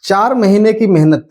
4 महीने की मेहनत,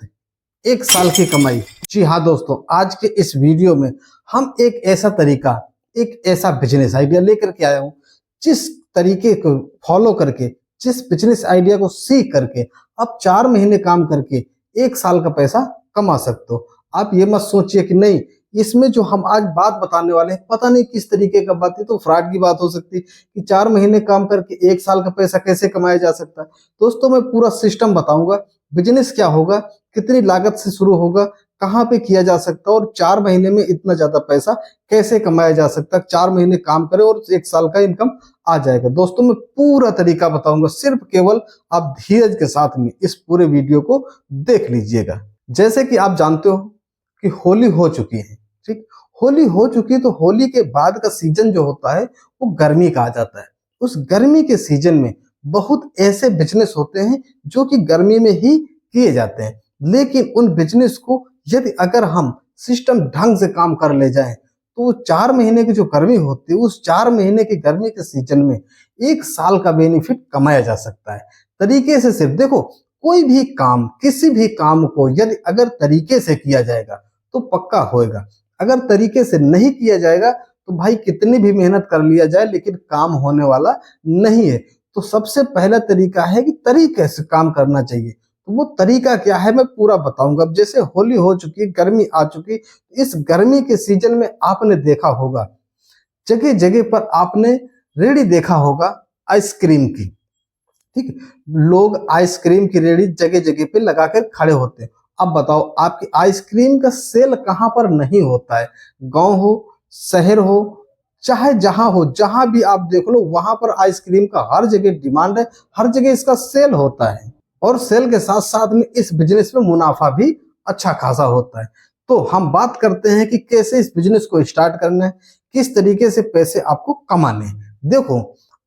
1 साल की कमाई। जी हाँ दोस्तों, आज के इस वीडियो में हम एक ऐसा तरीका, एक ऐसा बिजनेस आइडिया लेकर के आया हूँ, जिस तरीके को फॉलो करके, जिस बिजनेस आइडिया को सीख करके आप 4 महीने काम करके 1 साल का पैसा कमा सकते हो। आप ये मत सोचिए कि नहीं, इसमें जो हम आज बात बताने वाले हैं पता नहीं किस तरीके का बात है, तो फ्रॉड की बात हो सकती है कि 4 महीने काम करके 1 साल का पैसा कैसे कमाया जा सकता है। दोस्तों, मैं पूरा सिस्टम बताऊंगा, बिजनेस क्या होगा, कितनी लागत से शुरू होगा, कहाँ पे किया जा सकता है और 4 महीने में इतना ज्यादा पैसा कैसे कमाया जा सकता है। 4 महीने काम करें और 1 साल का इनकम आ जाएगा। दोस्तों, मैं पूरा तरीका बताऊंगा, सिर्फ केवल आप धीरज के साथ में इस पूरे वीडियो को देख लीजिएगा। जैसे कि आप जानते हो कि होली हो चुकी है, ठीक, होली हो चुकी है तो होली के बाद का सीजन जो होता है वो गर्मी का आ जाता है। उस गर्मी के सीजन में बहुत ऐसे बिजनेस होते हैं जो कि गर्मी में ही किए जाते हैं, लेकिन उन बिजनेस को यदि अगर हम सिस्टम ढंग से काम कर ले जाएं तो 4 महीने की जो गर्मी होती है, उस 4 महीने की गर्मी के सीजन में 1 साल का बेनिफिट कमाया जा सकता है। तरीके से सिर्फ देखो, कोई भी काम, किसी भी काम को यदि अगर तरीके से किया जाएगा तो पक्का होएगा। अगर तरीके से नहीं किया जाएगा तो भाई कितनी भी मेहनत कर लिया जाए लेकिन काम होने वाला नहीं है। तो सबसे पहला तरीका है कि तरीके से काम करना चाहिए। तो वो तरीका क्या है मैं पूरा बताऊंगा। अब जैसे होली हो चुकी, गर्मी आ चुकी, इस गर्मी के सीजन में आपने देखा होगा जगह जगह पर आपने रेडी देखा होगा आइसक्रीम की, ठीक है। लोग आइसक्रीम की रेडी जगह जगह पे लगा कर खड़े होते हैं। अब बताओ, आपकी आइसक्रीम का सेल कहाँ पर नहीं होता है? गांव हो, शहर हो, चाहे जहां हो, जहां भी आप देख लो वहां पर आइसक्रीम का हर जगह डिमांड है, हर जगह इसका सेल होता है। और सेल के साथ साथ में इस बिजनेस में मुनाफा भी अच्छा खासा होता है। तो हम बात करते हैं कि कैसे इस बिजनेस को स्टार्ट करना है, किस तरीके से पैसे आपको कमाने हैं। देखो,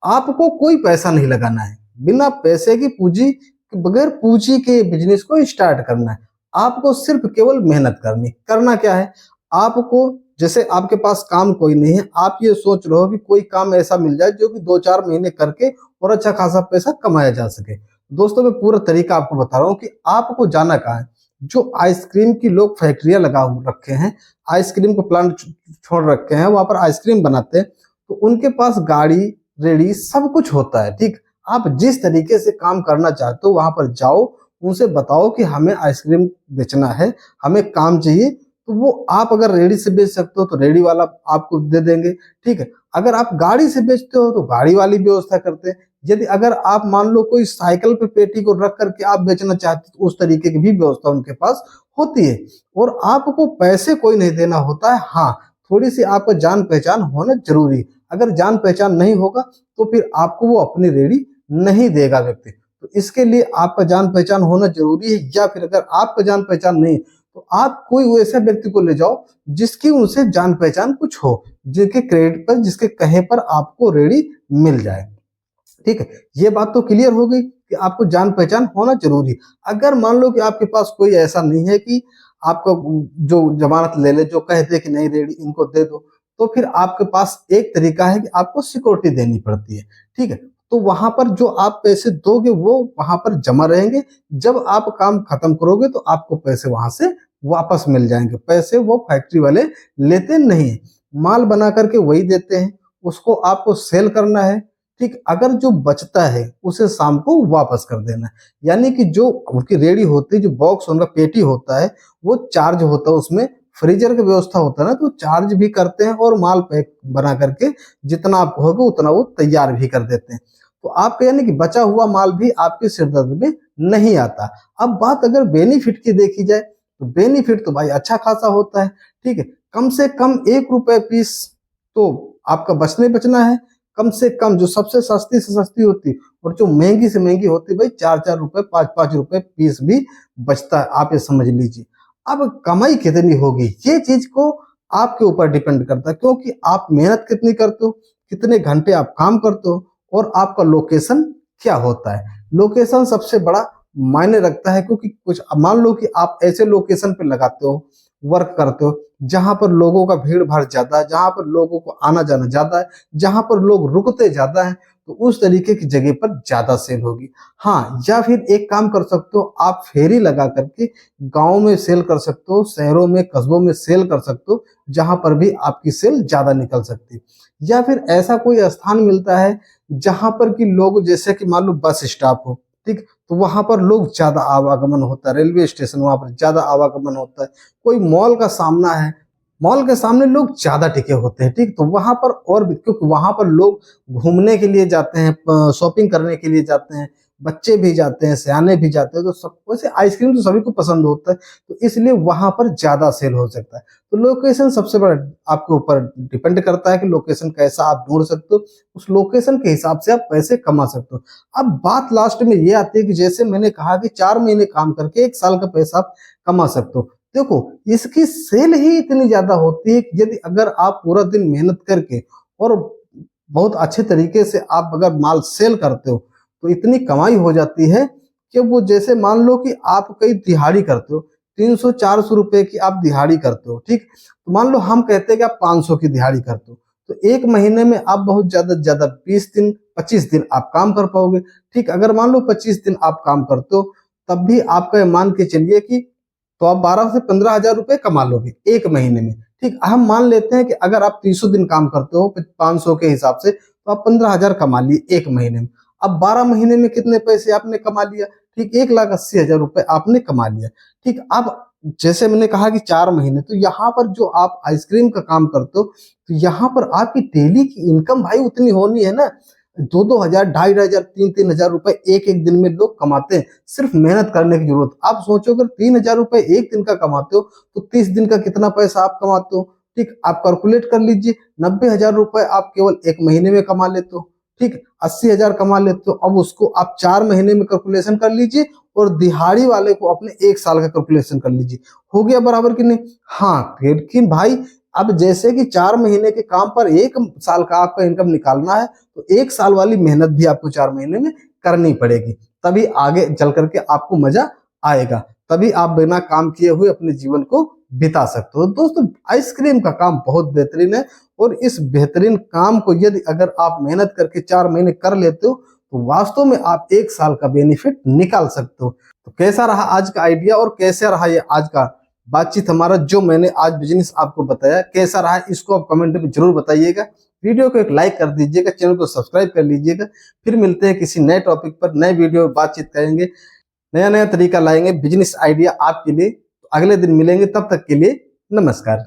आपको कोई पैसा नहीं लगाना है, बिना पैसे की पूंजी, बगैर पूंजी के बिजनेस को स्टार्ट करना है। आपको सिर्फ केवल मेहनत करनी। करना क्या है, आपको, जैसे आपके पास काम कोई नहीं है, आप ये सोच रहे हो कि कोई काम ऐसा मिल जाए जो कि 2-4 महीने करके और अच्छा खासा पैसा कमाया जा सके। दोस्तों, मैं पूरा तरीका आपको बता रहा हूँ कि आपको जाना कहाँ है। जो आइसक्रीम की लोग फैक्ट्रियां लगा रखे हैं, आइसक्रीम को प्लांट छोड़ रखे हैं, वहां पर आइसक्रीम बनाते हैं, तो उनके पास गाड़ी, रेडी सब कुछ होता है, ठीक। आप जिस तरीके से काम करना चाहते हो वहां पर जाओ, उनसे बताओ कि हमें आइसक्रीम बेचना है, हमें काम चाहिए, तो वो आप अगर रेडी से बेच सकते हो तो रेडी वाला आपको दे देंगे, ठीक है। अगर आप गाड़ी से बेचते हो तो गाड़ी वाली व्यवस्था करते हैं। यदि अगर आप मान लो कोई साइकिल पे पेटी को रख करके आप बेचना चाहते हो तो उस तरीके की भी व्यवस्था उनके पास होती है। और आपको पैसे कोई नहीं देना होता है, हाँ, थोड़ी सी आपका जान पहचान होना जरूरी है। अगर जान पहचान नहीं होगा तो फिर आपको वो अपनी रेडी नहीं देगा व्यक्ति। तो इसके लिए आपका जान पहचान होना जरूरी है, या फिर अगर आपका जान पहचान नहीं तो आप कोई वैसा व्यक्ति को ले जाओ जिसकी उनसे जान पहचान कुछ हो, जिसके क्रेडिट पर, जिसके कहे पर आपको रेडी मिल जाए, ठीक है। ये बात तो क्लियर हो गई कि आपको जान पहचान होना जरूरी है। अगर मान लो कि आपके पास कोई ऐसा नहीं है कि आपका जो जमानत ले ले, जो कहते कि नहीं रेडी इनको दे दो, तो फिर आपके पास एक तरीका है कि आपको सिक्योरिटी देनी पड़ती है, ठीक है। तो वहां पर जो आप पैसे दोगे वो वहां पर जमा रहेंगे। जब आप काम खत्म करोगे तो आपको पैसे वहां से वापस मिल जाएंगे। पैसे वो फैक्ट्री वाले लेते नहीं है, माल बना करके वही देते हैं, उसको आपको सेल करना है, ठीक। अगर जो बचता है उसे शाम को वापस कर देना है। यानी कि जो उनकी रेडी होती है, जो बॉक्स उनका पेटी होता है, वो चार्ज होता है, उसमें फ्रीजर की व्यवस्था होता है ना, तो चार्ज भी करते हैं और माल पैक बना करके जितना आप होगा उतना वो तैयार भी कर देते हैं। तो आपका यानी कि बचा हुआ माल भी आपके सिरदर्द में नहीं आता। अब बात अगर बेनिफिट की देखी जाए तो बेनिफिट तो भाई अच्छा खासा होता है, ठीक है। कम से कम 1 रुपए पीस तो आपका बचने बचना है। कम से कम जो सबसे सस्ती से सस्ती होती और जो महंगी से महंगी होती भाई 4-4 रुपए, 5-5 रुपए पीस भी बचता है, आप ये समझ लीजिए। अब कमाई कितनी होगी ये चीज को आपके ऊपर डिपेंड करता है, क्योंकि आप मेहनत कितनी करते हो, कितने घंटे आप काम करते हो और आपका लोकेशन क्या होता है। लोकेशन सबसे बड़ा मायने रखता है, क्योंकि कुछ मान लो कि आप ऐसे लोकेशन पे लगाते हो, वर्क करते हो जहां पर लोगों का भीड़ भाड़ ज्यादा है, जहां पर लोगों को आना जाना ज्यादा है, जहां पर लोग रुकते ज्यादा है, तो उस तरीके की जगह पर ज्यादा सेल होगी। हाँ, या फिर एक काम कर सकते हो, आप फेरी लगा करके गांव में सेल कर सकते हो, शहरों में कस्बों में सेल कर सकते हो, जहां पर भी आपकी सेल ज्यादा निकल सकती है। या फिर ऐसा कोई स्थान मिलता है जहां पर कि लोग, जैसे कि मान लो बस स्टॉप हो, ठीक, तो वहां पर लोग ज्यादा आवागमन होता है, रेलवे स्टेशन वहां पर ज्यादा आवागमन होता है, कोई मॉल का सामना है, मॉल के सामने लोग ज्यादा टिके होते हैं, ठीक, तो वहां पर और भी, क्योंकि वहां पर लोग घूमने के लिए जाते हैं, शॉपिंग करने के लिए जाते हैं, बच्चे भी जाते हैं, सियाने भी जाते हैं, तो सब वैसे आइसक्रीम तो सभी को पसंद होता है, तो इसलिए वहां पर ज्यादा सेल हो सकता है। तो लोकेशन सबसे बड़ा आपके ऊपर डिपेंड करता है कि लोकेशन कैसा आप ढूंढ सकते हो, उस लोकेशन के हिसाब से आप पैसे कमा सकते हो। अब बात लास्ट में ये आती है कि जैसे मैंने कहा कि 4 महीने काम करके 1 साल का पैसा आप कमा सकते हो। देखो, इसकी सेल ही इतनी ज्यादा होती है कि यदि अगर आप पूरा दिन मेहनत करके और बहुत अच्छे तरीके से आप अगर माल सेल करते हो, तो इतनी कमाई हो जाती है कि वो, जैसे मान लो कि आप कहीं दिहाड़ी करते हो, 300-400 रुपए की आप दिहाड़ी करते हो, ठीक, तो मान लो हम कहते हैं कि आप 500 की दिहाड़ी करते हो, तो 1 महीने में आप बहुत ज्यादा से ज्यादा 20 दिन 25 दिन आप काम कर पाओगे, ठीक। अगर मान लो 25 दिन आप काम करते हो, तब भी आपका मान के चलिए कि तो आप 12 से 15 हजार रुपए कमा लोगे 1 महीने में, ठीक। हम मान लेते हैं कि अगर आप 300 दिन काम करते हो 500 के हिसाब से, तो आप 15 हजार कमा लिए 1 महीने में। अब 12 महीने में कितने पैसे आपने कमा लिया, ठीक, 1,80,000 रुपए आपने कमा लिया, ठीक। अब जैसे मैंने कहा कि 4 महीने, तो यहाँ पर जो आप आइसक्रीम का काम करते हो, तो यहाँ पर आपकी डेली की इनकम भाई उतनी होनी है ना, 2-2 हजार, 2,500, 3-3 हजार रुपए एक एक दिन में लोग कमाते हैं, सिर्फ मेहनत करने की जरूरत। आप सोचो, अगर 3 हजार रुपए एक दिन का कमाते हो, तो 30 दिन का कितना पैसा आप कमाते हो, ठीक। आप कैलकुलेट कर लीजिए, 90 हजार रुपए आप केवल 1 महीने में कमा लेते हो, ठीक। 80 हजार कमा लेते हो। अब उसको आप 4 महीने में कैलकुलेशन कर लीजिए, और दिहाड़ी वाले को अपने 1 साल का कैलकुलेशन कर लीजिए, हो गया बराबर कि नहीं। हाँ, लेकिन भाई अब जैसे कि 4 महीने के काम पर 1 साल का आपका इनकम निकालना है, तो 1 साल वाली मेहनत भी आपको 4 महीने में करनी पड़ेगी, तभी आगे चल करके आपको मजा आएगा, तभी आप बिना काम किए हुए अपने जीवन को बिता सकते हो। दोस्तों, आइसक्रीम का काम बहुत बेहतरीन है, और इस बेहतरीन काम को यदि अगर आप मेहनत करके 4 महीने कर लेते हो, तो वास्तव में आप 1 साल का बेनिफिट निकाल सकते हो। तो कैसा रहा आज का आइडिया, और कैसा रहा ये आज का बातचीत हमारा, जो मैंने आज बिजनेस आपको बताया, कैसा रहा इसको आप कमेंट में जरूर बताइएगा। वीडियो को एक लाइक कर दीजिएगा, चैनल को सब्सक्राइब कर लीजिएगा। फिर मिलते हैं किसी नए टॉपिक पर, नए वीडियो में बातचीत करेंगे, नया नया तरीका लाएंगे बिजनेस आइडिया आपके लिए। अगले दिन मिलेंगे, तब तक के लिए नमस्कार।